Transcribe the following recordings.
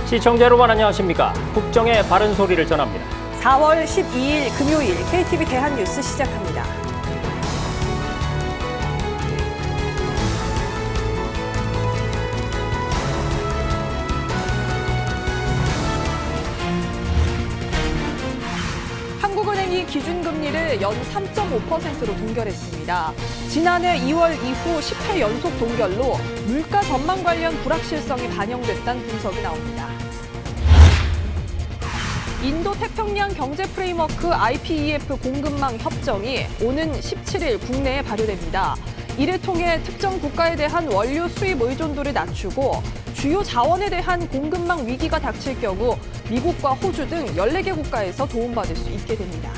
시청자 여러분 안녕하십니까? 국정의 바른 소리를 전합니다. 4월 12일 금요일 KTV 대한뉴스 시작합니다. 한국은행이 기준금리를 연 3.5%로 동결했습니다. 지난해 2월 이후 10회 연속 동결로 물가 전망 관련 불확실성이 반영됐다는 분석이 나옵니다. 인도 태평양 경제 프레임워크 IPEF 공급망 협정이 오는 17일 국내에 발효됩니다. 이를 통해 특정 국가에 대한 원료 수입 의존도를 낮추고 주요 자원에 대한 공급망 위기가 닥칠 경우 미국과 호주 등 14개 국가에서 도움받을 수 있게 됩니다.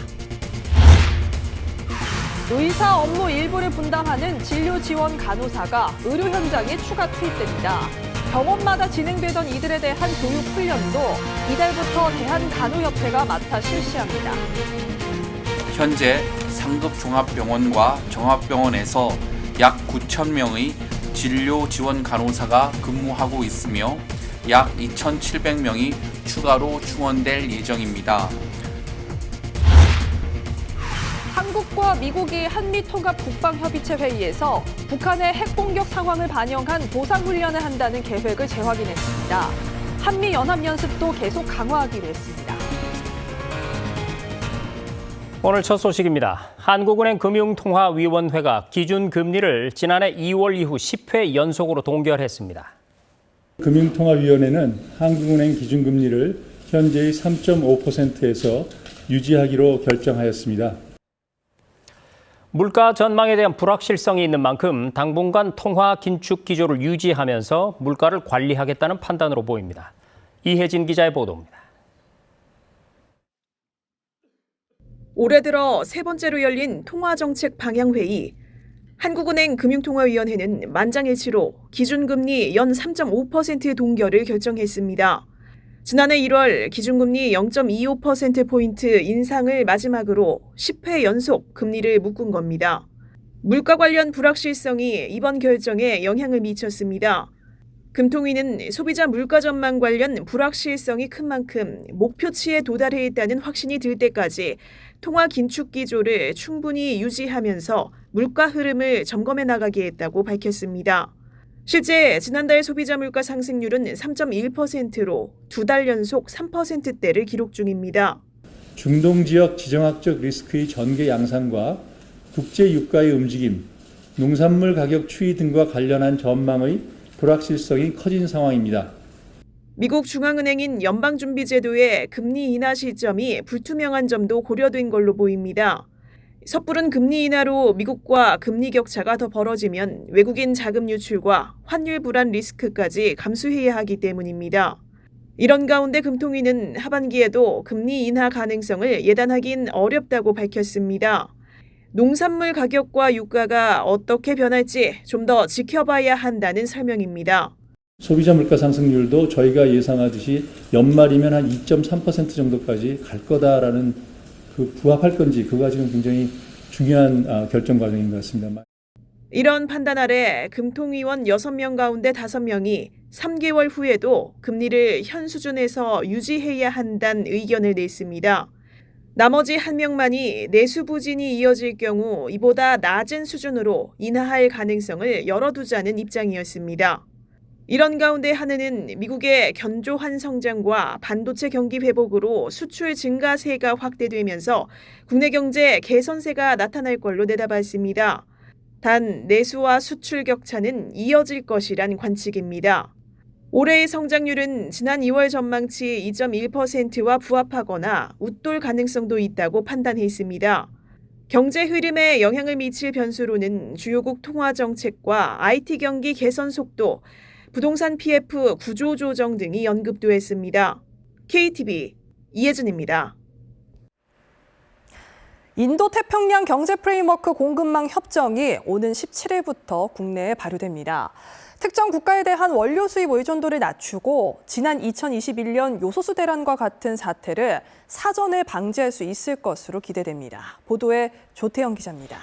의사 업무 일부를 분담하는 진료 지원 간호사가 의료 현장에 추가 투입됩니다. 병원마다 진행되던 이들에 대한 교육 훈련도 이달부터 대한간호협회가 맡아 실시합니다. 현재 상급 종합병원과 종합병원에서 약 9,000명의 진료 지원 간호사가 근무하고 있으며 약 2,700명이 추가로 충원될 예정입니다. 한국과 미국이 한미통합국방협의체 회의에서 북한의 핵공격 상황을 반영한 보상훈련을 한다는 계획을 재확인했습니다. 한미연합연습도 계속 강화하기로 했습니다. 오늘 첫 소식입니다. 한국은행 금융통화위원회가 기준금리를 지난해 2월 이후 10회 연속으로 동결했습니다. 금융통화위원회는 한국은행 기준금리를 현재의 3.5%에서 유지하기로 결정하였습니다. 물가 전망에 대한 불확실성이 있는 만큼 당분간 통화 긴축 기조를 유지하면서 물가를 관리하겠다는 판단으로 보입니다. 이혜진 기자의 보도입니다. 올해 들어 세 번째로 열린 통화정책 방향회의. 한국은행 금융통화위원회는 만장일치로 기준금리 연 3.5% 동결을 결정했습니다. 지난해 1월 기준금리 0.25%포인트 인상을 마지막으로 10회 연속 금리를 묶은 겁니다. 물가 관련 불확실성이 이번 결정에 영향을 미쳤습니다. 금통위는 소비자 물가 전망 관련 불확실성이 큰 만큼 목표치에 도달해 있다는 확신이 들 때까지 통화 긴축 기조를 충분히 유지하면서 물가 흐름을 점검해 나가게 했다고 밝혔습니다. 실제 지난달 소비자 물가 상승률은 3.1%로 두 달 연속 3%대를 기록 중입니다. 중동 지역 지정학적 리스크의 전개 양상과 국제 유가의 움직임, 농산물 가격 추이 등과 관련한 전망의 불확실성이 커진 상황입니다. 미국 중앙은행인 연방준비제도의 금리 인하 시점이 불투명한 점도 고려된 걸로 보입니다. 섣부른 금리 인하로 미국과 금리 격차가 더 벌어지면 외국인 자금 유출과 환율 불안 리스크까지 감수해야 하기 때문입니다. 이런 가운데 금통위는 하반기에도 금리 인하 가능성을 예단하긴 어렵다고 밝혔습니다. 농산물 가격과 유가가 어떻게 변할지 좀 더 지켜봐야 한다는 설명입니다. 소비자 물가 상승률도 저희가 예상하듯이 연말이면 한 2.3% 정도까지 갈 거다라는 부합할 건지 그가 지금 굉장히 중요한 결정 과정인 것 같습니다. 이런 판단 아래 금통위원 6명 가운데 5명이 3개월 후에도 금리를 현 수준에서 유지해야 한다는 의견을 냈습니다. 나머지 1명만이 내수 부진이 이어질 경우 이보다 낮은 수준으로 인하할 가능성을 열어두자는 입장이었습니다. 이런 가운데 한은은 미국의 견조한 성장과 반도체 경기 회복으로 수출 증가세가 확대되면서 국내 경제 개선세가 나타날 걸로 내다봤습니다. 단 내수와 수출 격차는 이어질 것이란 관측입니다. 올해의 성장률은 지난 2월 전망치 2.1%와 부합하거나 웃돌 가능성도 있다고 판단했습니다. 경제 흐름에 영향을 미칠 변수로는 주요국 통화 정책과 IT 경기 개선 속도, 부동산 PF 구조 조정 등이 언급됐습니다. KTV 이혜진입니다. 인도 태평양 경제 프레임워크 공급망 협정이 오는 17일부터 국내에 발효됩니다. 특정 국가에 대한 원료 수입 의존도를 낮추고 지난 2021년 요소수 대란과 같은 사태를 사전에 방지할 수 있을 것으로 기대됩니다. 보도에 조태영 기자입니다.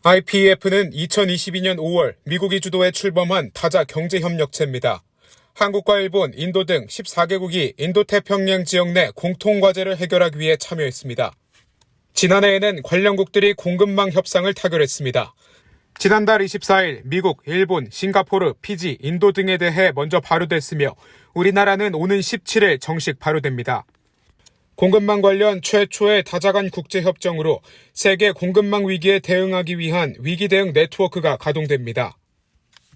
IPEF는 2022년 5월 미국이 주도해 출범한 다자 경제협력체입니다. 한국과 일본, 인도 등 14개국이 인도태평양 지역 내 공통과제를 해결하기 위해 참여했습니다. 지난해에는 관련국들이 공급망 협상을 타결했습니다. 지난달 24일 미국, 일본, 싱가포르, 피지, 인도 등에 대해 먼저 발효됐으며 우리나라는 오는 17일 정식 발효됩니다. 공급망 관련 최초의 다자간 국제협정으로 세계 공급망 위기에 대응하기 위한 위기 대응 네트워크가 가동됩니다.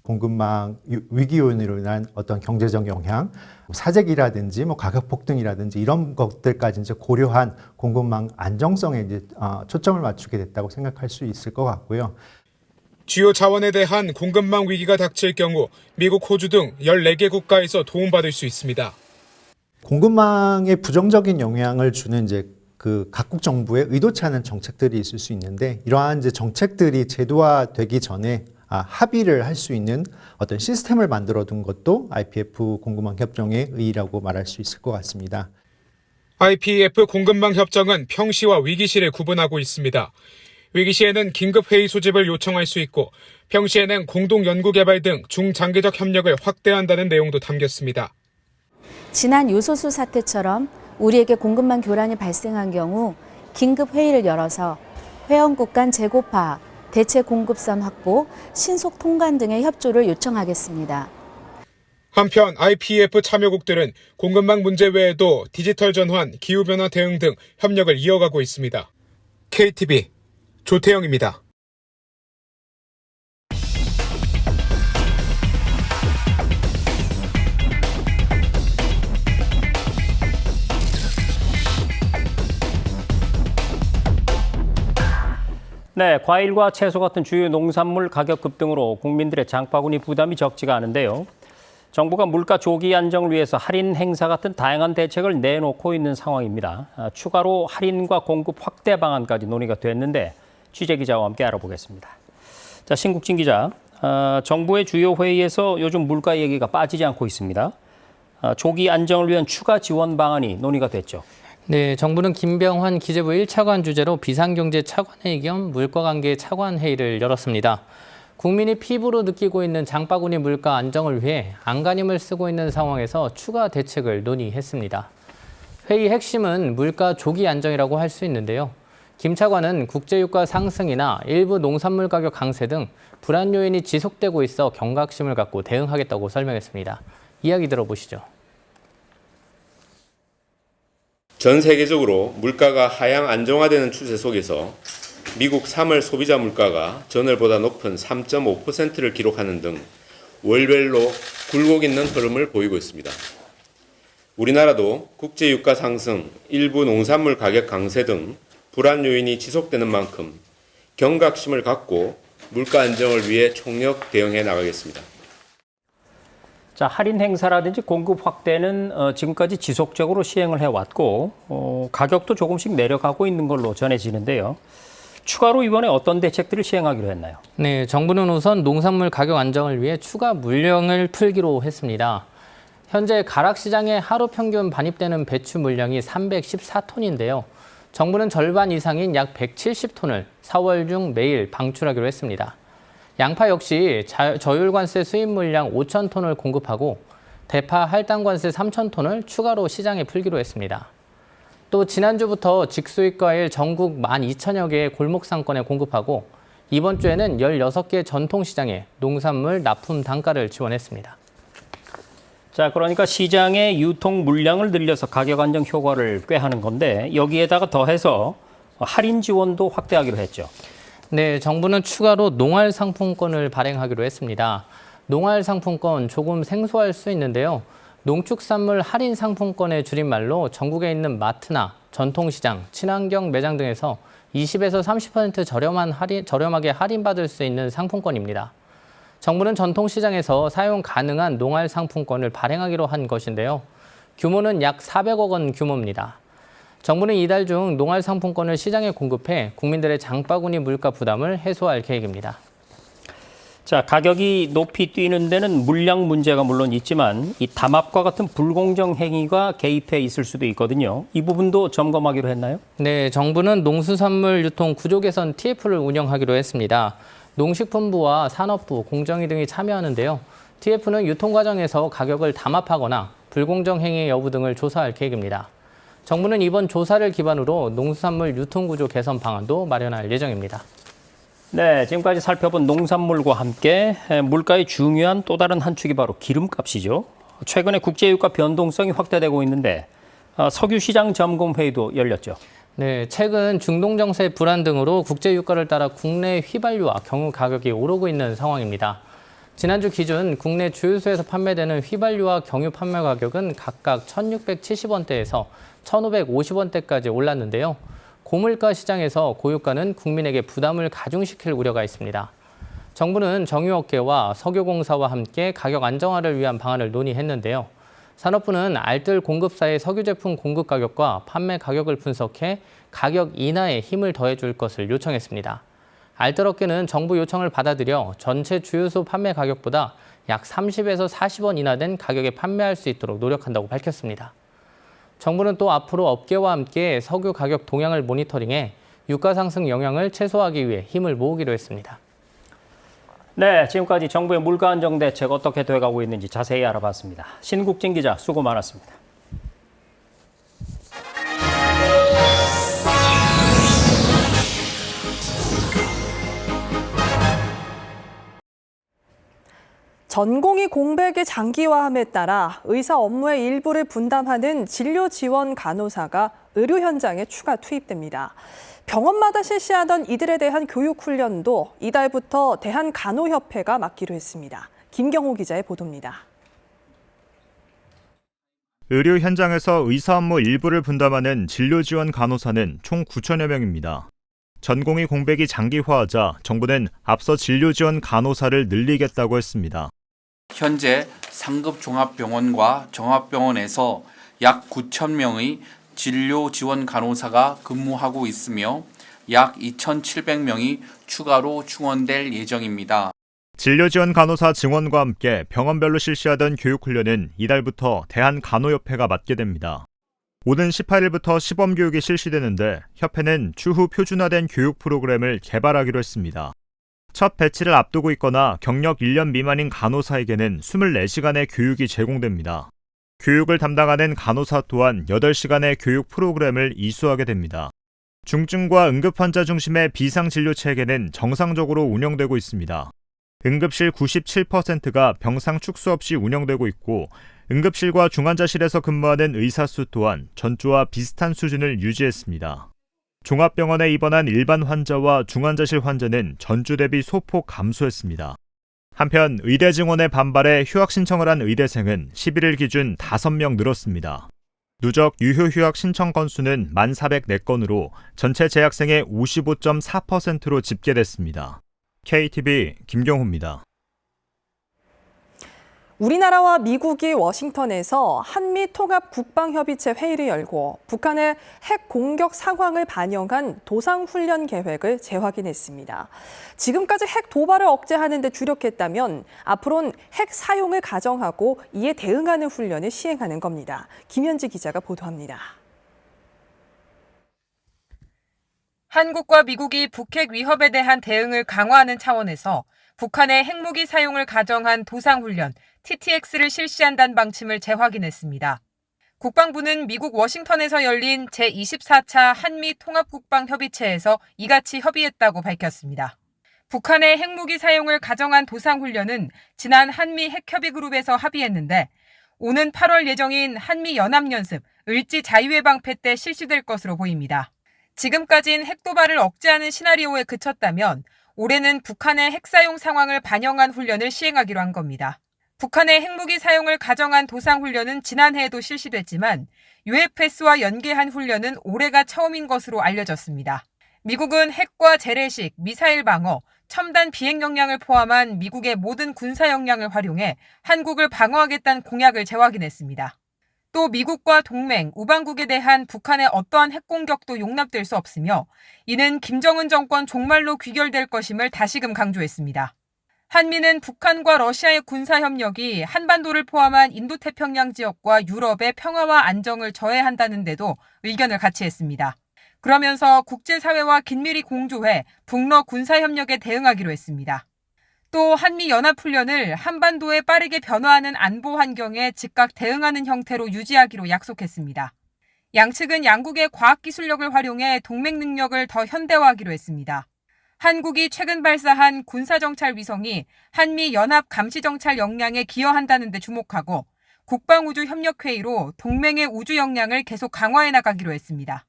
공급망 위기 요인으로 인한 어떤 경제적 영향, 사재기라든지 가격 폭등이라든지 이런 것들까지 이제 고려한 공급망 안정성에 이제 초점을 맞추게 됐다고 생각할 수 있을 것 같고요. 주요 자원에 대한 공급망 위기가 닥칠 경우 미국, 호주 등 14개 국가에서 도움받을 수 있습니다. 공급망에 부정적인 영향을 주는 이제 그 각국 정부의 의도치 않은 정책들이 있을 수 있는데 이러한 이제 정책들이 제도화되기 전에 합의를 할 수 있는 어떤 시스템을 만들어둔 것도 IPEF 공급망 협정의 의의라고 말할 수 있을 것 같습니다. IPEF 공급망 협정은 평시와 위기시를 구분하고 있습니다. 위기시에는 긴급회의 소집을 요청할 수 있고 평시에는 공동 연구개발 등 중장기적 협력을 확대한다는 내용도 담겼습니다. 지난 요소수 사태처럼 우리에게 공급망 교란이 발생한 경우 긴급 회의를 열어서 회원국 간 재고 파악, 대체 공급선 확보, 신속 통관 등의 협조를 요청하겠습니다. 한편 IPEF 참여국들은 공급망 문제 외에도 디지털 전환, 기후변화 대응 등 협력을 이어가고 있습니다. KTV 조태영입니다. 네, 과일과 채소 같은 주요 농산물 가격 급등으로 국민들의 장바구니 부담이 적지가 않은데요. 정부가 물가 조기 안정을 위해서 할인 행사 같은 다양한 대책을 내놓고 있는 상황입니다. 추가로 할인과 공급 확대 방안까지 논의가 됐는데 취재 기자와 함께 알아보겠습니다. 자, 신국진 기자, 정부의 주요 회의에서 요즘 물가 얘기가 빠지지 않고 있습니다. 조기 안정을 위한 추가 지원 방안이 논의가 됐죠. 네, 정부는 김병환 기재부 1차관 주재로 비상경제 차관회의 겸 물가관계 차관회의를 열었습니다. 국민이 피부로 느끼고 있는 장바구니 물가 안정을 위해 안간힘을 쓰고 있는 상황에서 추가 대책을 논의했습니다. 회의 핵심은 물가 조기 안정이라고 할 수 있는데요. 김 차관은 국제유가 상승이나 일부 농산물 가격 강세 등 불안 요인이 지속되고 있어 경각심을 갖고 대응하겠다고 설명했습니다. 이야기 들어보시죠. 전 세계적으로 물가가 하향 안정화되는 추세 속에서 미국 3월 소비자 물가가 전월보다 높은 3.5%를 기록하는 등 월별로 굴곡 있는 흐름을 보이고 있습니다. 우리나라도 국제유가 상승, 일부 농산물 가격 강세 등 불안 요인이 지속되는 만큼 경각심을 갖고 물가 안정을 위해 총력 대응해 나가겠습니다. 자, 할인 행사라든지 공급 확대는 지금까지 지속적으로 시행을 해왔고 가격도 조금씩 내려가고 있는 걸로 전해지는데요. 추가로 이번에 어떤 대책들을 시행하기로 했나요? 네, 정부는 우선 농산물 가격 안정을 위해 추가 물량을 풀기로 했습니다. 현재 가락시장에 하루 평균 반입되는 배추 물량이 314톤인데요. 정부는 절반 이상인 약 170톤을 4월 중 매일 방출하기로 했습니다. 양파 역시 저율관세 수입 물량 5,000톤을 공급하고 대파 할당관세 3,000톤을 추가로 시장에 풀기로 했습니다. 또 지난주부터 직수입 과일 전국 12,000여 개의 골목상권에 공급하고 이번 주에는 16개 전통시장에 농산물 납품 단가를 지원했습니다. 자, 그러니까 시장의 유통 물량을 늘려서 가격 안정 효과를 꾀하는 건데 여기에다가 더해서 할인 지원도 확대하기로 했죠. 네, 정부는 추가로 농활 상품권을 발행하기로 했습니다. 농활 상품권 조금 생소할 수 있는데요. 농축산물 할인 상품권의 줄임말로 전국에 있는 마트나 전통시장, 친환경 매장 등에서 20에서 30% 저렴하게 할인받을 수 있는 상품권입니다. 정부는 전통시장에서 사용 가능한 농활 상품권을 발행하기로 한 것인데요. 규모는 약 400억 원 규모입니다. 정부는 이달 중 농활 상품권을 시장에 공급해 국민들의 장바구니 물가 부담을 해소할 계획입니다. 자, 가격이 높이 뛰는 데는 물량 문제가 물론 있지만 이 담합과 같은 불공정 행위가 개입해 있을 수도 있거든요. 이 부분도 점검하기로 했나요? 네, 정부는 농수산물 유통 구조 개선 TF를 운영하기로 했습니다. 농식품부와 산업부, 공정위 등이 참여하는데요. TF는 유통 과정에서 가격을 담합하거나 불공정 행위 여부 등을 조사할 계획입니다. 정부는 이번 조사를 기반으로 농수산물 유통 구조 개선 방안도 마련할 예정입니다. 네, 지금까지 살펴본 농산물과 함께 물가의 중요한 또 다른 한 축이 바로 기름값이죠. 최근에 국제유가 변동성이 확대되고 있는데 석유시장 점검회의도 열렸죠. 네, 최근 중동 정세 불안 등으로 국제유가를 따라 국내 휘발유와 경유 가격이 오르고 있는 상황입니다. 지난주 기준 국내 주유소에서 판매되는 휘발유와 경유 판매 가격은 각각 1,670원대에서 1,550원대까지 올랐는데요. 고물가 시장에서 고유가는 국민에게 부담을 가중시킬 우려가 있습니다. 정부는 정유업계와 석유공사와 함께 가격 안정화를 위한 방안을 논의했는데요. 산업부는 알뜰 공급사의 석유 제품 공급 가격과 판매 가격을 분석해 가격 인하에 힘을 더해줄 것을 요청했습니다. 알뜰 업계는 정부 요청을 받아들여 전체 주유소 판매 가격보다 약 30에서 40원 인하된 가격에 판매할 수 있도록 노력한다고 밝혔습니다. 정부는 또 앞으로 업계와 함께 석유 가격 동향을 모니터링해 유가 상승 영향을 최소화하기 위해 힘을 모으기로 했습니다. 네, 지금까지 정부의 물가 안정 대책 어떻게 돼가고 있는지 자세히 알아봤습니다. 신국진 기자 수고 많았습니다. 전공의 공백의 장기화함에 따라 의사 업무의 일부를 분담하는 진료 지원 간호사가 의료 현장에 추가 투입됩니다. 병원마다 실시하던 이들에 대한 교육 훈련도 이달부터 대한간호협회가 맡기로 했습니다. 김경호 기자의 보도입니다. 의료 현장에서 의사 업무 일부를 분담하는 진료 지원 간호사는 총 9천여 명입니다. 전공의 공백이 장기화하자 정부는 앞서 진료 지원 간호사를 늘리겠다고 했습니다. 현재 상급 종합병원과 종합병원에서 약 9천 명의 진료 지원 간호사가 근무하고 있으며 약 2,700명이 추가로 충원될 예정입니다. 진료 지원 간호사 증원과 함께 병원별로 실시하던 교육훈련은 이달부터 대한간호협회가 맡게 됩니다. 오는 18일부터 시범교육이 실시되는데 협회는 추후 표준화된 교육 프로그램을 개발하기로 했습니다. 첫 배치를 앞두고 있거나 경력 1년 미만인 간호사에게는 24시간의 교육이 제공됩니다. 교육을 담당하는 간호사 또한 8시간의 교육 프로그램을 이수하게 됩니다. 중증과 응급환자 중심의 비상진료 체계는 정상적으로 운영되고 있습니다. 응급실 97%가 병상 축소 없이 운영되고 있고 응급실과 중환자실에서 근무하는 의사 수 또한 전주와 비슷한 수준을 유지했습니다. 종합병원에 입원한 일반 환자와 중환자실 환자는 전주 대비 소폭 감소했습니다. 한편 의대 증원에 반발해 휴학 신청을 한 의대생은 11일 기준 5명 늘었습니다. 누적 유효 휴학 신청 건수는 1,404건으로 전체 재학생의 55.4%로 집계됐습니다. KTV 김경호입니다. 우리나라와 미국이 워싱턴에서 한미 통합 국방협의체 회의를 열고 북한의 핵 공격 상황을 반영한 도상훈련 계획을 재확인했습니다. 지금까지 핵 도발을 억제하는 데 주력했다면 앞으로는 핵 사용을 가정하고 이에 대응하는 훈련을 시행하는 겁니다. 김현지 기자가 보도합니다. 한국과 미국이 북핵 위협에 대한 대응을 강화하는 차원에서 북한의 핵무기 사용을 가정한 도상훈련 TTX를 실시한다는 방침을 재확인했습니다. 국방부는 미국 워싱턴에서 열린 제24차 한미 통합국방협의체에서 이같이 협의했다고 밝혔습니다. 북한의 핵무기 사용을 가정한 도상훈련은 지난 한미 핵협의그룹에서 합의했는데 오는 8월 예정인 한미 연합연습 을지 자유해방패 때 실시될 것으로 보입니다. 지금까지는 핵도발을 억제하는 시나리오에 그쳤다면 올해는 북한의 핵사용 상황을 반영한 훈련을 시행하기로 한 겁니다. 북한의 핵무기 사용을 가정한 도상훈련은 지난해에도 실시됐지만 UFS와 연계한 훈련은 올해가 처음인 것으로 알려졌습니다. 미국은 핵과 재래식, 미사일 방어, 첨단 비행 역량을 포함한 미국의 모든 군사 역량을 활용해 한국을 방어하겠다는 공약을 재확인했습니다. 또 미국과 동맹, 우방국에 대한 북한의 어떠한 핵공격도 용납될 수 없으며 이는 김정은 정권 종말로 귀결될 것임을 다시금 강조했습니다. 한미는 북한과 러시아의 군사협력이 한반도를 포함한 인도태평양 지역과 유럽의 평화와 안정을 저해한다는 데도 의견을 같이 했습니다. 그러면서 국제사회와 긴밀히 공조해 북러 군사협력에 대응하기로 했습니다. 또 한미연합훈련을 한반도에 빠르게 변화하는 안보 환경에 즉각 대응하는 형태로 유지하기로 약속했습니다. 양측은 양국의 과학기술력을 활용해 동맹 능력을 더 현대화하기로 했습니다. 한국이 최근 발사한 군사정찰 위성이 한미 연합 감시정찰 역량에 기여한다는 데 주목하고 국방우주협력회의로 동맹의 우주 역량을 계속 강화해 나가기로 했습니다.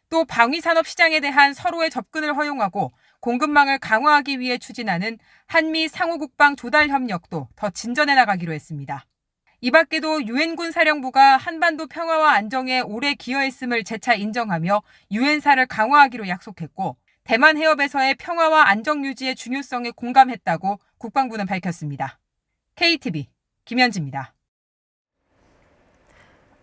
또 방위산업 시장에 대한 서로의 접근을 허용하고 공급망을 강화하기 위해 추진하는 한미 상호국방 조달 협력도 더 진전해 나가기로 했습니다. 이 밖에도 유엔군 사령부가 한반도 평화와 안정에 오래 기여했음을 재차 인정하며 유엔사를 강화하기로 약속했고 대만 해협에서의 평화와 안정 유지의 중요성에 공감했다고 국방부는 밝혔습니다. KTV 김현지입니다.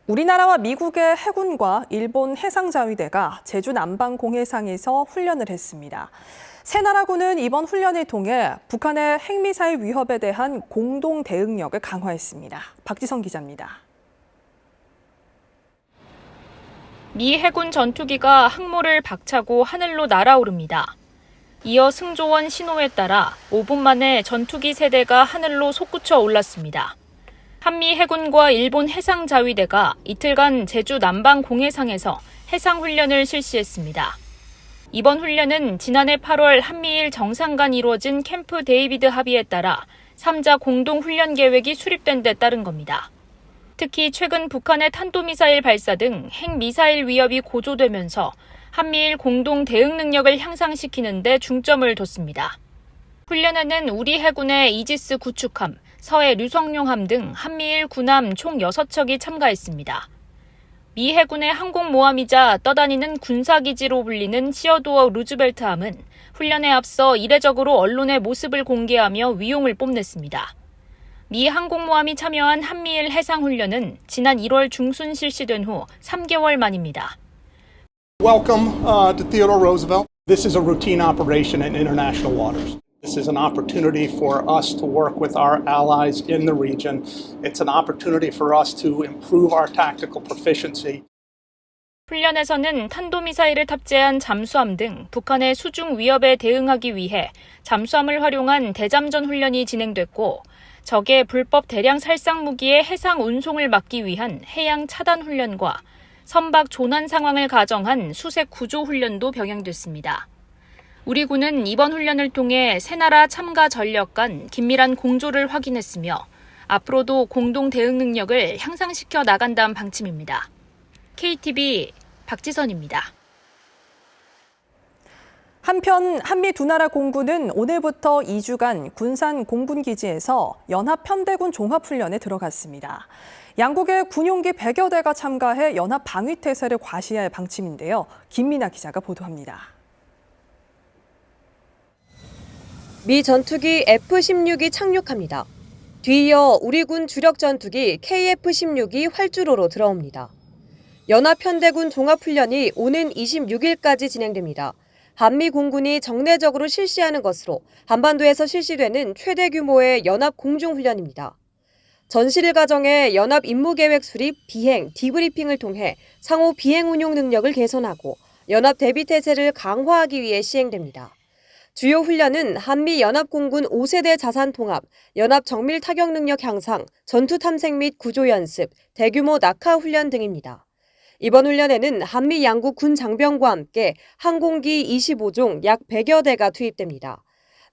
우리나라와 미국의 해군과 일본 해상자위대가 제주 남방공해상에서 훈련을 했습니다. 세 나라군은 이번 훈련을 통해 북한의 핵미사일 위협에 대한 공동 대응력을 강화했습니다. 박지성 기자입니다. 미 해군 전투기가 항모를 박차고 하늘로 날아오릅니다. 이어 승조원 신호에 따라 5분 만에 전투기 세대가 하늘로 솟구쳐 올랐습니다. 한미 해군과 일본 해상자위대가 이틀간 제주 남방 공해상에서 해상훈련을 실시했습니다. 이번 훈련은 지난해 8월 한미일 정상 간 이루어진 캠프 데이비드 합의에 따라 3자 공동훈련 계획이 수립된 데 따른 겁니다. 특히 최근 북한의 탄도미사일 발사 등 핵미사일 위협이 고조되면서 한미일 공동 대응 능력을 향상시키는 데 중점을 뒀습니다. 훈련에는 우리 해군의 이지스 구축함, 서해 류성룡함 등 한미일 군함 총 6척이 참가했습니다. 미 해군의 항공모함이자 떠다니는 군사기지로 불리는 시어도어 루즈벨트함은 훈련에 앞서 이례적으로 언론의 모습을 공개하며 위용을 뽐냈습니다. 미 항공모함이 참여한 한미일 해상훈련은 지난 1월 중순 실시된 후 3개월 만입니다. Welcome to Theodore Roosevelt. This is a routine operation in international waters. This is an opportunity for us to work with our allies in the region. It's an opportunity for us to improve our tactical proficiency. 훈련에서는 탄도미사일을 탑재한 잠수함 등 북한의 수중 위협에 대응하기 위해 잠수함을 활용한 대잠전 훈련이 진행됐고 적의 불법 대량 살상 무기의 해상 운송을 막기 위한 해양 차단 훈련과 선박 조난 상황을 가정한 수색 구조 훈련도 병행됐습니다. 우리 군은 이번 훈련을 통해 세 나라 참가 전력 간 긴밀한 공조를 확인했으며 앞으로도 공동 대응 능력을 향상시켜 나간다는 방침입니다. KTV 박지선입니다. 한편 한미 두 나라 공군은 오늘부터 2주간 군산 공군기지에서 연합편대군 종합훈련에 들어갔습니다. 양국의 군용기 100여 대가 참가해 연합 방위태세를 과시할 방침인데요. 김민아 기자가 보도합니다. 미 전투기 F-16이 착륙합니다. 뒤이어 우리 군 주력 전투기 KF-16이 활주로로 들어옵니다. 연합편대군 종합훈련이 오는 26일까지 진행됩니다. 한미 공군이 정례적으로 실시하는 것으로 한반도에서 실시되는 최대 규모의 연합 공중훈련입니다. 전시를 가정해 연합 임무계획 수립, 비행, 디브리핑을 통해 상호 비행 운용 능력을 개선하고 연합 대비 태세를 강화하기 위해 시행됩니다. 주요 훈련은 한미 연합공군 5세대 자산 통합, 연합 정밀 타격 능력 향상, 전투 탐색 및 구조 연습, 대규모 낙하 훈련 등입니다. 이번 훈련에는 한미 양국 군 장병과 함께 항공기 25종 약 100여 대가 투입됩니다.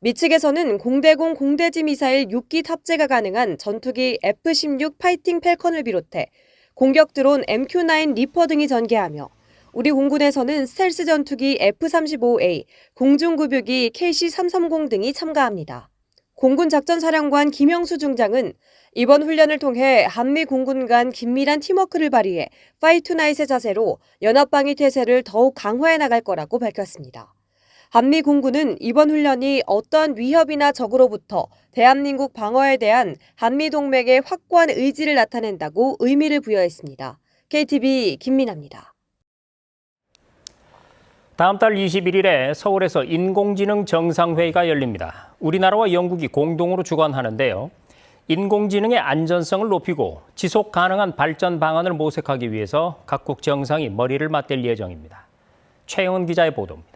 미 측에서는 공대공 공대지 미사일 6기 탑재가 가능한 전투기 F-16 파이팅 팰컨을 비롯해 공격 드론 MQ-9 리퍼 등이 전개하며 우리 공군에서는 스텔스 전투기 F-35A, 공중급유기 KC-330 등이 참가합니다. 공군 작전사령관 김영수 중장은 이번 훈련을 통해 한미 공군 간 긴밀한 팀워크를 발휘해 파이트 나잇의 자세로 연합방위 태세를 더욱 강화해 나갈 거라고 밝혔습니다. 한미 공군은 이번 훈련이 어떠한 위협이나 적으로부터 대한민국 방어에 대한 한미 동맹의 확고한 의지를 나타낸다고 의미를 부여했습니다. KTV 김민아입니다. 다음 달 21일에 서울에서 인공지능 정상회의가 열립니다. 우리나라와 영국이 공동으로 주관하는데요. 인공지능의 안전성을 높이고 지속 가능한 발전 방안을 모색하기 위해서 각국 정상이 머리를 맞댈 예정입니다. 최영은 기자의 보도입니다.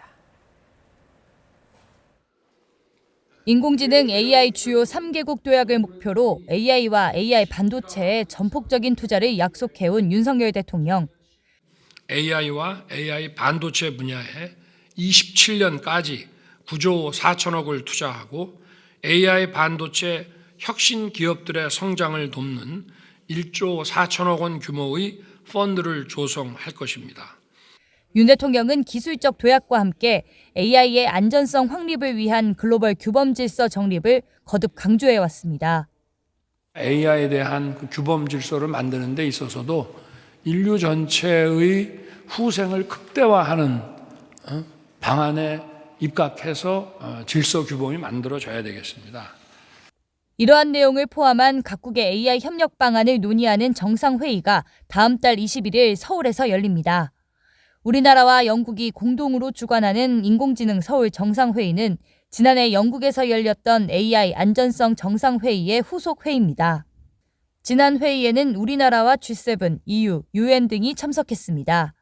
인공지능 AI 주요 3개국 도약을 목표로 AI와 AI 반도체에 전폭적인 투자를 약속해온 윤석열 대통령. AI와 AI 반도체 분야에 27년까지 9조 4천억을 투자하고 AI 반도체 혁신 기업들의 성장을 돕는 1조 4천억 원 규모의 펀드를 조성할 것입니다. 윤 대통령은 기술적 도약과 함께 AI의 안전성 확립을 위한 글로벌 규범 질서 정립을 거듭 강조해왔습니다. AI에 대한 그 규범 질서를 만드는 데 있어서도 인류 전체의 후생을 극대화하는 방안에 입각해서 질서 규범이 만들어져야 되겠습니다. 이러한 내용을 포함한 각국의 AI 협력 방안을 논의하는 정상회의가 다음 달 21일 서울에서 열립니다. 우리나라와 영국이 공동으로 주관하는 인공지능 서울 정상회의는 지난해 영국에서 열렸던 AI 안전성 정상회의의 후속 회의입니다. 지난 회의에는 우리나라와 G7, EU, UN 등이 참석했습니다.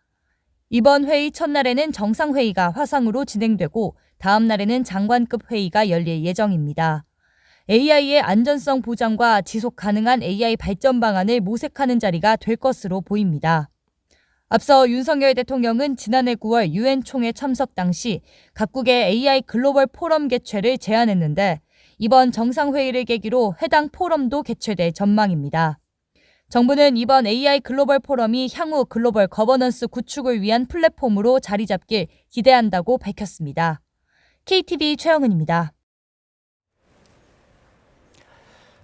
이번 회의 첫날에는 정상회의가 화상으로 진행되고 다음 날에는 장관급 회의가 열릴 예정입니다. AI의 안전성 보장과 지속 가능한 AI 발전 방안을 모색하는 자리가 될 것으로 보입니다. 앞서 윤석열 대통령은 지난해 9월 UN 총회 참석 당시 각국의 AI 글로벌 포럼 개최를 제안했는데 이번 정상회의를 계기로 해당 포럼도 개최될 전망입니다. 정부는 이번 AI 글로벌 포럼이 향후 글로벌 거버넌스 구축을 위한 플랫폼으로 자리 잡길 기대한다고 밝혔습니다. KTV 최영은입니다.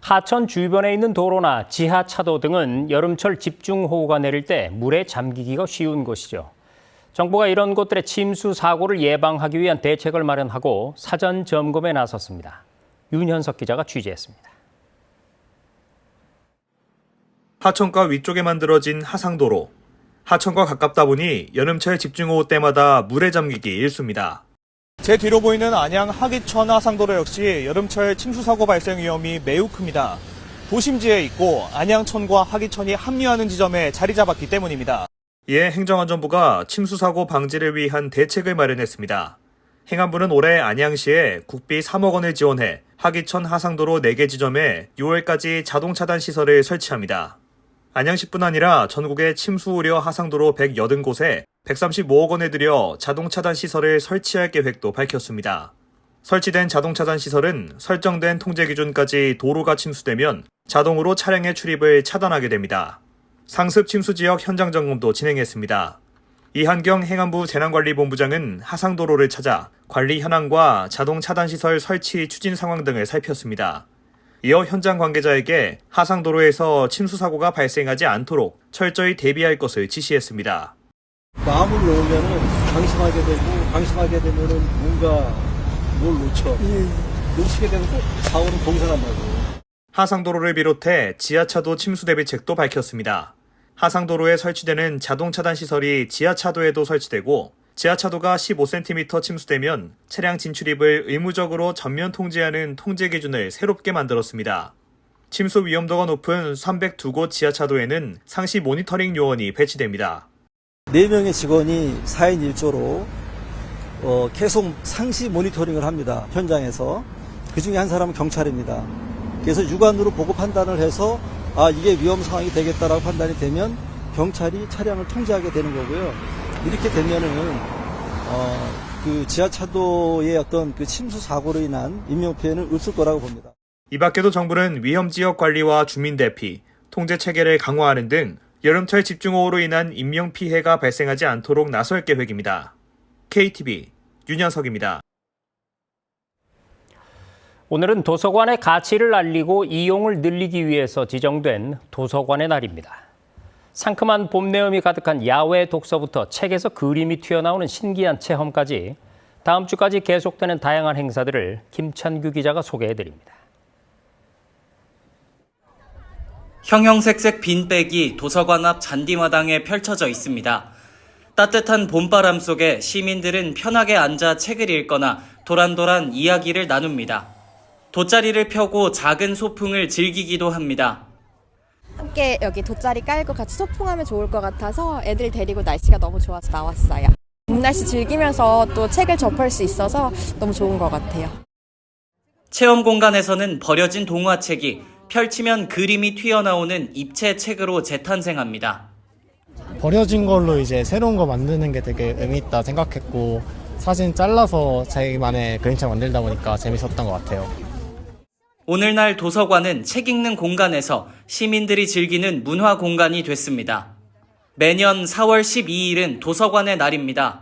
하천 주변에 있는 도로나 지하차도 등은 여름철 집중호우가 내릴 때 물에 잠기기가 쉬운 곳이죠. 정부가 이런 곳들의 침수 사고를 예방하기 위한 대책을 마련하고 사전 점검에 나섰습니다. 윤현석 기자가 취재했습니다. 하천가 위쪽에 만들어진 하상도로. 하천과 가깝다 보니 여름철 집중호우 때마다 물에 잠기기 일쑤입니다. 제 뒤로 보이는 안양 하기천 하상도로 역시 여름철 침수사고 발생 위험이 매우 큽니다. 도심지에 있고 안양천과 하기천이 합류하는 지점에 자리 잡았기 때문입니다. 이에 행정안전부가 침수사고 방지를 위한 대책을 마련했습니다. 행안부는 올해 안양시에 국비 3억 원을 지원해 하기천 하상도로 4개 지점에 6월까지 자동차단 시설을 설치합니다. 안양시뿐 아니라 전국의 침수 우려 하상도로 180곳에 135억 원을 들여 자동차단 시설을 설치할 계획도 밝혔습니다. 설치된 자동차단 시설은 설정된 통제 기준까지 도로가 침수되면 자동으로 차량의 출입을 차단하게 됩니다. 상습 침수 지역 현장 점검도 진행했습니다. 이한경 행안부 재난관리본부장은 하상도로를 찾아 관리 현황과 자동 차단 시설 설치 추진 상황 등을 살폈습니다. 이어 현장 관계자에게 하상도로에서 침수 사고가 발생하지 않도록 철저히 대비할 것을 지시했습니다. 마음을 놓으면은 방심하게 되면은 뭔가 뭘 놓쳐. 놓치게 되면 꼭 사고는 동생한다고. 하상도로를 비롯해 지하차도 침수 대비책도 밝혔습니다. 하상도로에 설치되는 자동 차단 시설이 지하차도에도 설치되고 지하차도가 15cm 침수되면 차량 진출입을 의무적으로 전면 통제하는 통제 기준을 새롭게 만들었습니다. 침수 위험도가 높은 302곳 지하차도에는 상시 모니터링 요원이 배치됩니다. 4명의 직원이 4인 1조로 계속 상시 모니터링을 합니다. 현장에서. 그중에 한 사람은 경찰입니다. 그래서 육안으로 보고 판단을 해서 이게 위험 상황이 되겠다라고 판단이 되면 경찰이 차량을 통제하게 되는 거고요. 이렇게 되면은 그 지하차도의 어떤 그 침수 사고로 인한 인명 피해는 없을 거라고 봅니다. 이 밖에도 정부는 위험 지역 관리와 주민 대피, 통제 체계를 강화하는 등 여름철 집중호우로 인한 인명 피해가 발생하지 않도록 나설 계획입니다. KTV 윤현석입니다. 오늘은 도서관의 가치를 알리고 이용을 늘리기 위해서 지정된 도서관의 날입니다. 상큼한 봄 내음이 가득한 야외 독서부터 책에서 그림이 튀어나오는 신기한 체험까지 다음 주까지 계속되는 다양한 행사들을 김찬규 기자가 소개해드립니다. 형형색색 빈백이 도서관 앞 잔디마당에 펼쳐져 있습니다. 따뜻한 봄바람 속에 시민들은 편하게 앉아 책을 읽거나 도란도란 이야기를 나눕니다. 돗자리를 펴고 작은 소풍을 즐기기도 합니다. 함께 여기 돗자리 깔고 같이 소풍하면 좋을 것 같아서 애들 데리고 날씨가 너무 좋아서 나왔어요. 봄 날씨 즐기면서 또 책을 접할 수 있어서 너무 좋은 것 같아요. 체험 공간에서는 버려진 동화책이 펼치면 그림이 튀어나오는 입체책으로 재탄생합니다. 버려진 걸로 이제 새로운 거 만드는 게 되게 의미 있다 생각했고 사진 잘라서 자기만의 그림책 만들다 보니까 재밌었던 것 같아요. 오늘날 도서관은 책 읽는 공간에서 시민들이 즐기는 문화 공간이 됐습니다. 매년 4월 12일은 도서관의 날입니다.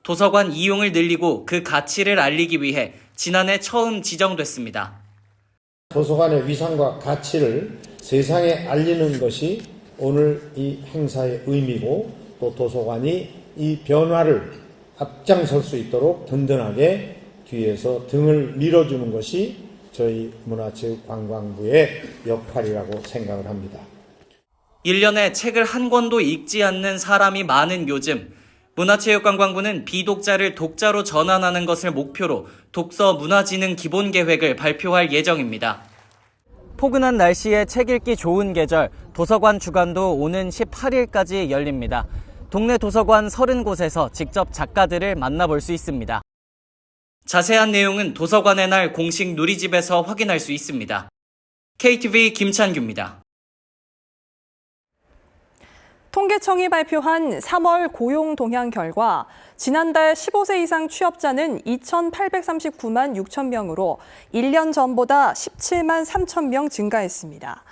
도서관 이용을 늘리고 그 가치를 알리기 위해 지난해 처음 지정됐습니다. 도서관의 위상과 가치를 세상에 알리는 것이 오늘 이 행사의 의미고 또 도서관이 이 변화를 앞장설 수 있도록 든든하게 뒤에서 등을 밀어주는 것이 저희 문화체육관광부의 역할이라고 생각을 합니다. 1년에 책을 한 권도 읽지 않는 사람이 많은 요즘, 문화체육관광부는 비독자를 독자로 전환하는 것을 목표로 독서 문화진흥 기본계획을 발표할 예정입니다. 포근한 날씨에 책 읽기 좋은 계절, 도서관 주간도 오는 18일까지 열립니다. 동네 도서관 30곳에서 직접 작가들을 만나볼 수 있습니다. 자세한 내용은 도서관의 날 공식 누리집에서 확인할 수 있습니다. KTV 김찬규입니다. 통계청이 발표한 3월 고용 동향 결과 지난달 15세 이상 취업자는 2,839만 6천 명으로 1년 전보다 17만 3천 명 증가했습니다.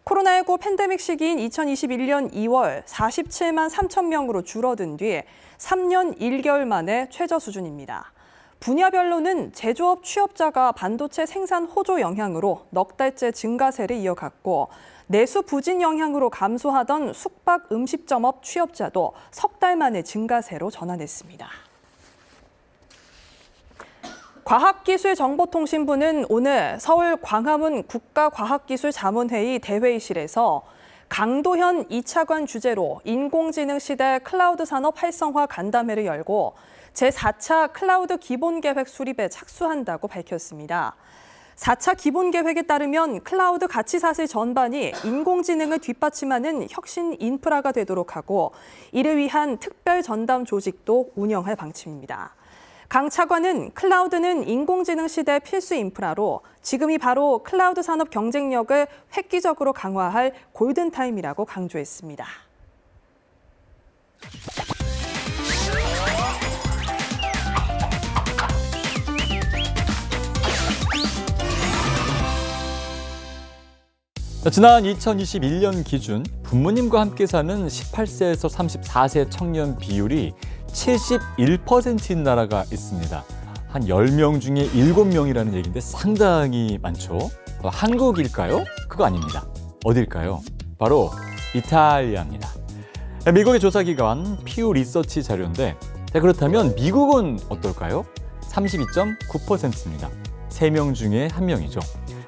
코로나19 팬데믹 시기인 2021년 2월 47만 3천 명으로 줄어든 뒤 3년 1개월 만에 최저 수준입니다. 분야별로는 제조업 취업자가 반도체 생산 호조 영향으로 넉 달째 증가세를 이어갔고 내수 부진 영향으로 감소하던 숙박 음식점업 취업자도 석 달 만에 증가세로 전환했습니다. 과학기술정보통신부는 오늘 서울 광화문 국가과학기술자문회의 대회의실에서 강도현 2차관 주제로 인공지능 시대 클라우드 산업 활성화 간담회를 열고 제4차 클라우드 기본계획 수립에 착수한다고 밝혔습니다. 4차 기본계획에 따르면 클라우드 가치사슬 전반이 인공지능을 뒷받침하는 혁신 인프라가 되도록 하고 이를 위한 특별 전담 조직도 운영할 방침입니다. 강 차관은 클라우드는 인공지능 시대 필수 인프라로 지금이 바로 클라우드 산업 경쟁력을 획기적으로 강화할 골든타임이라고 강조했습니다. 지난 2021년 기준 부모님과 함께 사는 18세에서 34세 청년 비율이 71%인 나라가 있습니다. 한 10명 중에 7명이라는 얘기인데 상당히 많죠. 한국일까요? 그거 아닙니다. 어딜까요? 바로 이탈리아입니다. 미국의 조사기관 피우 리서치 자료인데 그렇다면 미국은 어떨까요? 32.9%입니다. 3명 중에 1명이죠.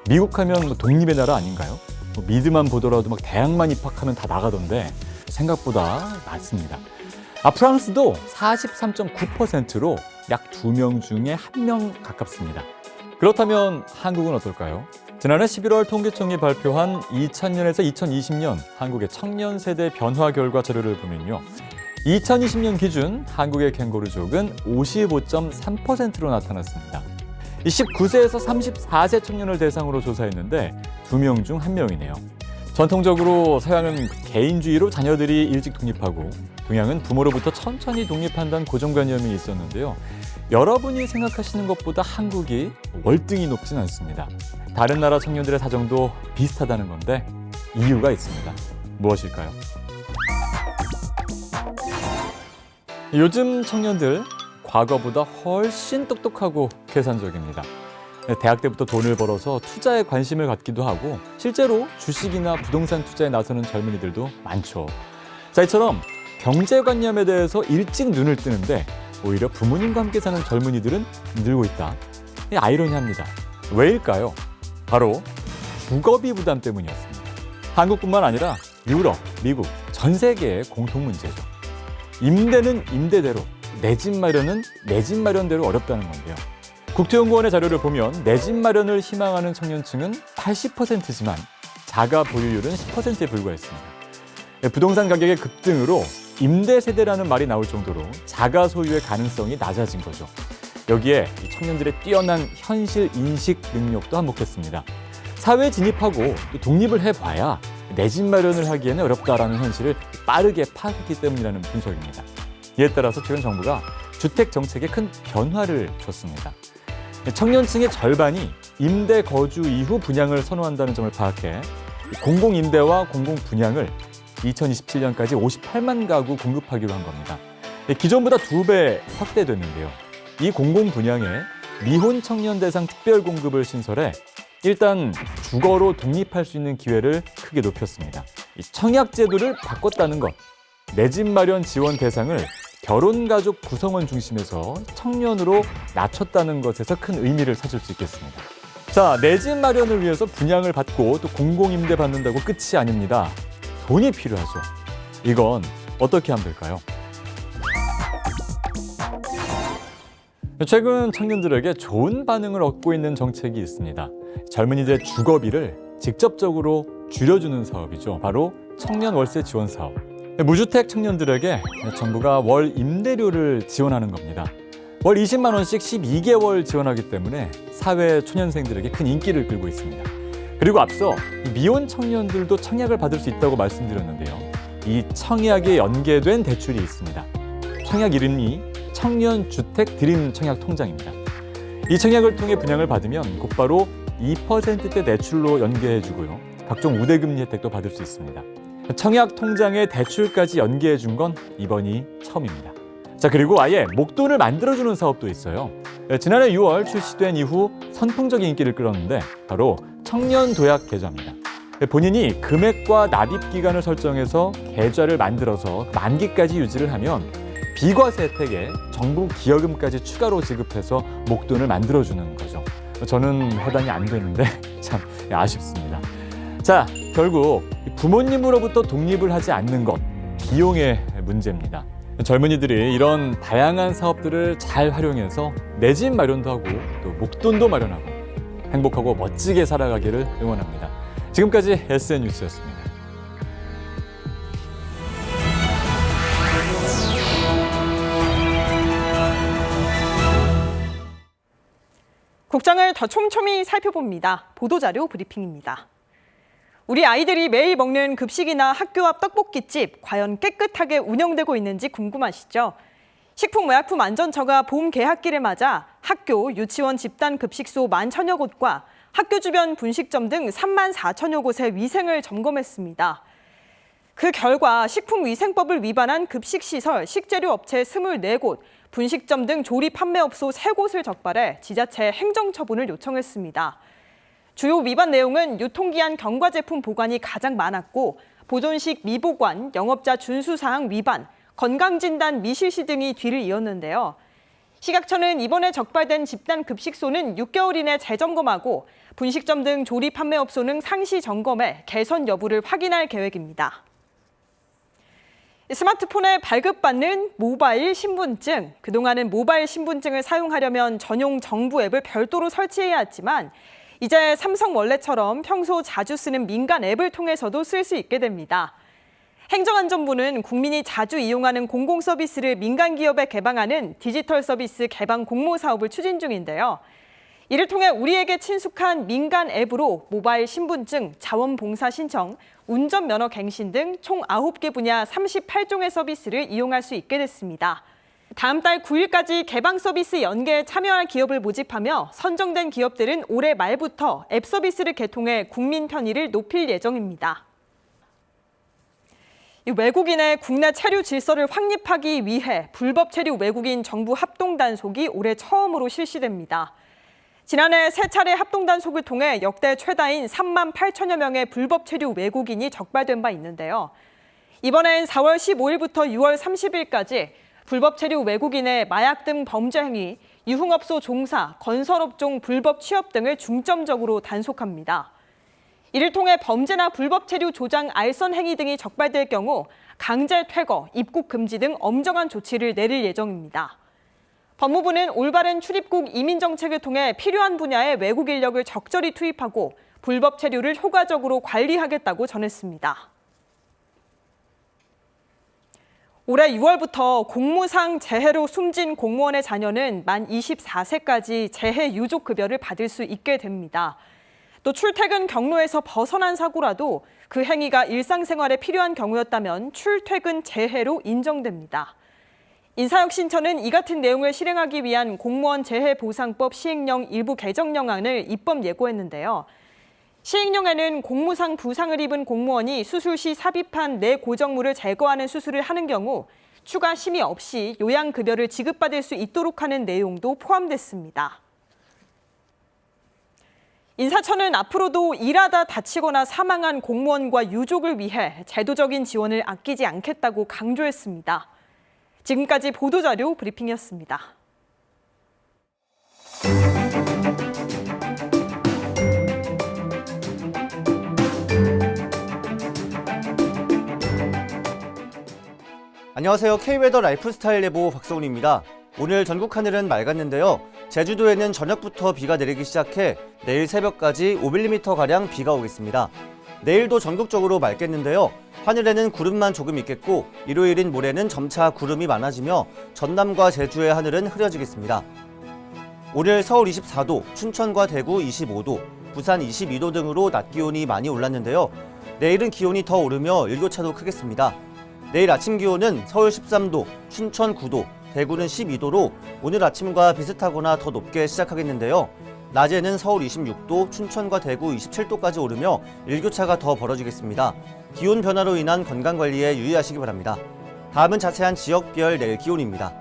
미국 하면 독립의 나라 아닌가요? 미드만 보더라도 막 대학만 입학하면 다 나가던데 생각보다 많습니다. 프랑스도 43.9%로 약 2명 중에 1명 가깝습니다. 그렇다면 한국은 어떨까요? 지난해 11월 통계청이 발표한 2000년에서 2020년 한국의 청년 세대 변화 결과 자료를 보면요. 2020년 기준 한국의 캥거루족은 55.3%로 나타났습니다. 19세에서 34세 청년을 대상으로 조사했는데 2명 중 1명이네요. 전통적으로 서양은 개인주의로 자녀들이 일찍 독립하고 동양은 부모로부터 천천히 독립한다는 고정관념이 있었는데요. 여러분이 생각하시는 것보다 한국이 월등히 높진 않습니다. 다른 나라 청년들의 사정도 비슷하다는 건데 이유가 있습니다. 무엇일까요? 요즘 청년들 과거보다 훨씬 똑똑하고 계산적입니다. 대학 때부터 돈을 벌어서 투자에 관심을 갖기도 하고 실제로 주식이나 부동산 투자에 나서는 젊은이들도 많죠. 자, 이처럼 경제관념에 대해서 일찍 눈을 뜨는데 오히려 부모님과 함께 사는 젊은이들은 늘고 있다. 아이러니합니다. 왜일까요? 바로 주거비 부담 때문이었습니다. 한국뿐만 아니라 유럽, 미국, 전 세계의 공통 문제죠. 임대는 임대대로, 내 집 마련은 내 집 마련대로 어렵다는 건데요. 국토연구원의 자료를 보면 내 집 마련을 희망하는 청년층은 80%지만 자가 보유율은 10%에 불과했습니다. 부동산 가격의 급등으로 임대 세대라는 말이 나올 정도로 자가 소유의 가능성이 낮아진 거죠. 여기에 청년들의 뛰어난 현실 인식 능력도 한몫했습니다. 사회에 진입하고 또 독립을 해봐야 내 집 마련을 하기에는 어렵다라는 현실을 빠르게 파악했기 때문이라는 분석입니다. 이에 따라서 최근 정부가 주택 정책에 큰 변화를 줬습니다. 청년층의 절반이 임대 거주 이후 분양을 선호한다는 점을 파악해 공공임대와 공공분양을 2027년까지 58만 가구 공급하기로 한 겁니다. 기존보다 2배 확대됐는데요. 이 공공분양에 미혼 청년 대상 특별 공급을 신설해 일단 주거로 독립할 수 있는 기회를 크게 높였습니다. 청약 제도를 바꿨다는 것, 내 집 마련 지원 대상을 결혼가족 구성원 중심에서 청년으로 낮췄다는 것에서 큰 의미를 찾을 수 있겠습니다. 자, 내 집 마련을 위해서 분양을 받고 또 공공임대 받는다고 끝이 아닙니다. 돈이 필요하죠. 이건 어떻게 하면 될까요? 최근 청년들에게 좋은 반응을 얻고 있는 정책이 있습니다. 젊은이들의 주거비를 직접적으로 줄여주는 사업이죠. 바로 청년 월세 지원 사업. 무주택 청년들에게 정부가 월 임대료를 지원하는 겁니다. 월 20만 원씩 12개월 지원하기 때문에 사회 초년생들에게 큰 인기를 끌고 있습니다. 그리고 앞서 미혼 청년들도 청약을 받을 수 있다고 말씀드렸는데요. 이 청약에 연계된 대출이 있습니다. 청약 이름이 청년주택 드림 청약 통장입니다. 이 청약을 통해 분양을 받으면 곧바로 2%대 대출로 연계해주고요. 각종 우대금리 혜택도 받을 수 있습니다. 청약 통장에 대출까지 연계해준 건 이번이 처음입니다. 자, 그리고 아예 목돈을 만들어주는 사업도 있어요. 지난해 6월 출시된 이후 선풍적인 인기를 끌었는데 바로 청년 도약 계좌입니다. 본인이 금액과 납입 기간을 설정해서 계좌를 만들어서 만기까지 유지를 하면 비과세 혜택에 정부 기여금까지 추가로 지급해서 목돈을 만들어주는 거죠. 저는 해당이 안 되는데 참 아쉽습니다. 자, 결국 부모님으로부터 독립을 하지 않는 것, 비용의 문제입니다. 젊은이들이 이런 다양한 사업들을 잘 활용해서 내 집 마련도 하고 또 목돈도 마련하고 행복하고 멋지게 살아가기를 응원합니다. 지금까지 SN 뉴스였습니다. 국장을 더 촘촘히 살펴봅니다. 보도자료 브리핑입니다. 우리 아이들이 매일 먹는 급식이나 학교 앞 떡볶이집 과연 깨끗하게 운영되고 있는지 궁금하시죠? 식품의약품안전처가 봄 개학기를 맞아 학교, 유치원 집단 급식소 10,000여 곳과 학교 주변 분식점 등 34,000여 곳의 위생을 점검했습니다. 그 결과 식품위생법을 위반한 급식시설, 식재료 업체 24곳, 분식점 등 조리 판매업소 3곳을 적발해 지자체에 행정처분을 요청했습니다. 주요 위반 내용은 유통기한 경과 제품 보관이 가장 많았고 보존식 미보관, 영업자 준수사항 위반, 건강진단 미실시 등이 뒤를 이었는데요. 식약처는 이번에 적발된 집단 급식소는 6개월 이내 재점검하고 분식점 등 조리 판매업소는 상시 점검해 개선 여부를 확인할 계획입니다. 스마트폰에 발급받는 모바일 신분증. 그동안은 모바일 신분증을 사용하려면 전용 정부 앱을 별도로 설치해야 했지만 이제 삼성 월렛처럼 평소 자주 쓰는 민간 앱을 통해서도 쓸 수 있게 됩니다. 행정안전부는 국민이 자주 이용하는 공공서비스를 민간 기업에 개방하는 디지털 서비스 개방 공모 사업을 추진 중인데요. 이를 통해 우리에게 친숙한 민간 앱으로 모바일 신분증, 자원봉사 신청, 운전면허 갱신 등 총 9개 분야 38종의 서비스를 이용할 수 있게 됐습니다. 다음 달 9일까지 개방 서비스 연계에 참여할 기업을 모집하며 선정된 기업들은 올해 말부터 앱 서비스를 개통해 국민 편의를 높일 예정입니다. 외국인의 국내 체류 질서를 확립하기 위해 불법 체류 외국인 정부 합동단속이 올해 처음으로 실시됩니다. 지난해 3차례 합동단속을 통해 역대 최다인 3만 8천여 명의 불법 체류 외국인이 적발된 바 있는데요. 이번엔 4월 15일부터 6월 30일까지 불법 체류 외국인의 마약 등 범죄 행위, 유흥업소 종사, 건설업종 불법 취업 등을 중점적으로 단속합니다. 이를 통해 범죄나 불법 체류 조장 알선 행위 등이 적발될 경우 강제 퇴거, 입국 금지 등 엄정한 조치를 내릴 예정입니다. 법무부는 올바른 출입국 이민 정책을 통해 필요한 분야에 외국 인력을 적절히 투입하고 불법 체류를 효과적으로 관리하겠다고 전했습니다. 올해 6월부터 공무상 재해로 숨진 공무원의 자녀는 만 24세까지 재해 유족급여를 받을 수 있게 됩니다. 또 출퇴근 경로에서 벗어난 사고라도 그 행위가 일상생활에 필요한 경우였다면 출퇴근 재해로 인정됩니다. 인사혁신처는 이 같은 내용을 실행하기 위한 공무원 재해보상법 시행령 일부 개정령안을 입법 예고했는데요. 시행령에는 공무상 부상을 입은 공무원이 수술 시 삽입한 뇌 고정물을 제거하는 수술을 하는 경우 추가 심의 없이 요양급여를 지급받을 수 있도록 하는 내용도 포함됐습니다. 인사처는 앞으로도 일하다 다치거나 사망한 공무원과 유족을 위해 제도적인 지원을 아끼지 않겠다고 강조했습니다. 지금까지 보도자료 브리핑이었습니다. 안녕하세요. K웨더 라이프스타일 예보 박성훈입니다. 오늘 전국 하늘은 맑았는데요. 제주도에는 저녁부터 비가 내리기 시작해 내일 새벽까지 5mm가량 비가 오겠습니다. 내일도 전국적으로 맑겠는데요. 하늘에는 구름만 조금 있겠고 일요일인 모레는 점차 구름이 많아지며 전남과 제주의 하늘은 흐려지겠습니다. 오늘 서울 24도, 춘천과 대구 25도, 부산 22도 등으로 낮 기온이 많이 올랐는데요. 내일은 기온이 더 오르며 일교차도 크겠습니다. 내일 아침 기온은 서울 13도, 춘천 9도, 대구는 12도로 오늘 아침과 비슷하거나 더 높게 시작하겠는데요. 낮에는 서울 26도, 춘천과 대구 27도까지 오르며 일교차가 더 벌어지겠습니다. 기온 변화로 인한 건강관리에 유의하시기 바랍니다. 다음은 자세한 지역별 내일 기온입니다.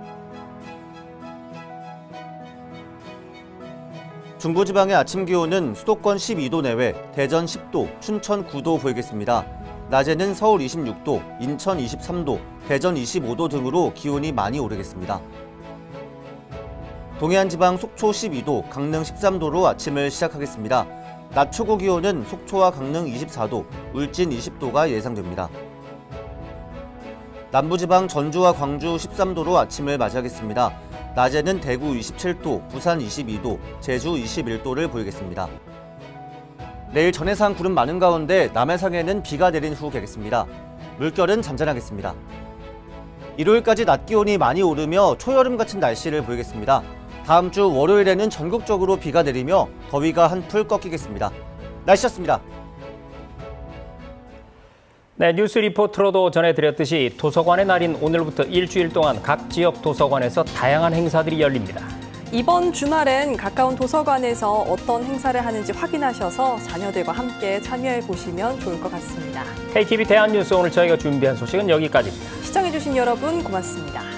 중부지방의 아침 기온은 수도권 12도 내외, 대전 10도, 춘천 9도 보이겠습니다. 낮에는 서울 26도, 인천 23도, 대전 25도 등으로 기온이 많이 오르겠습니다. 동해안 지방 속초 12도, 강릉 13도로 아침을 시작하겠습니다. 낮 최고 기온은 속초와 강릉 24도, 울진 20도가 예상됩니다. 남부지방 전주와 광주 13도로 아침을 맞이하겠습니다. 낮에는 대구 27도, 부산 22도, 제주 21도를 보이겠습니다. 내일 전해상 구름 많은 가운데 남해상에는 비가 내린 후 개겠습니다. 물결은 잔잔하겠습니다. 일요일까지 낮 기온이 많이 오르며 초여름 같은 날씨를 보이겠습니다. 다음 주 월요일에는 전국적으로 비가 내리며 더위가 한풀 꺾이겠습니다. 날씨였습니다. 네, 뉴스 리포트로도 전해드렸듯이 도서관의 날인 오늘부터 일주일 동안 각 지역 도서관에서 다양한 행사들이 열립니다. 이번 주말엔 가까운 도서관에서 어떤 행사를 하는지 확인하셔서 자녀들과 함께 참여해 보시면 좋을 것 같습니다. KTV 대한뉴스 오늘 저희가 준비한 소식은 여기까지입니다. 시청해주신 여러분 고맙습니다.